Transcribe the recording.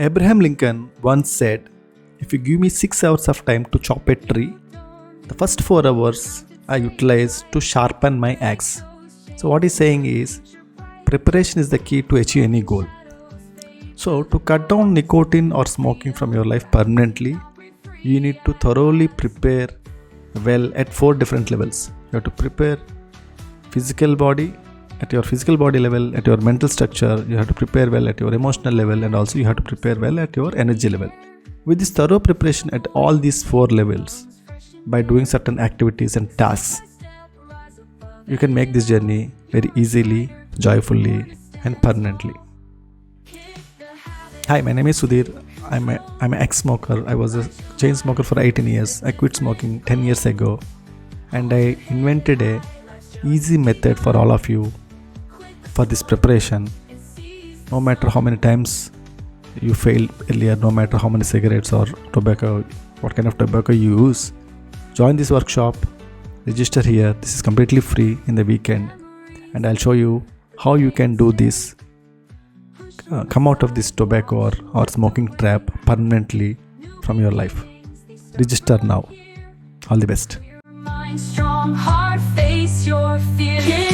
Abraham Lincoln once said, "If you give me 6 hours of time to chop a tree, the first 4 hours I utilize to sharpen my axe." So, what he's saying is, preparation is the key to achieve any goal. So, to cut down nicotine or smoking from your life permanently, you need to thoroughly prepare well at 4 different levels. You have to prepare physical body, at your physical body level, at your mental structure, you have to prepare well at your emotional level, and also you have to prepare well at your energy level. With this thorough preparation at all these 4 levels, by doing certain activities and tasks, you can make this journey very easily, joyfully, and permanently. Hi, my name is Sudhir. I'm an ex-smoker. I was a chain smoker for 18 years. I quit smoking 10 years ago, and I invented a easy method for all of you for this preparation. No matter how many times you failed earlier, no matter how many cigarettes or tobacco, what kind of tobacco you use, join this workshop, register here. This is completely free in the weekend, and I'll show you how you can do this, come out of this tobacco or smoking trap permanently from your life. Register now. All the best. Strong heart, face your fear.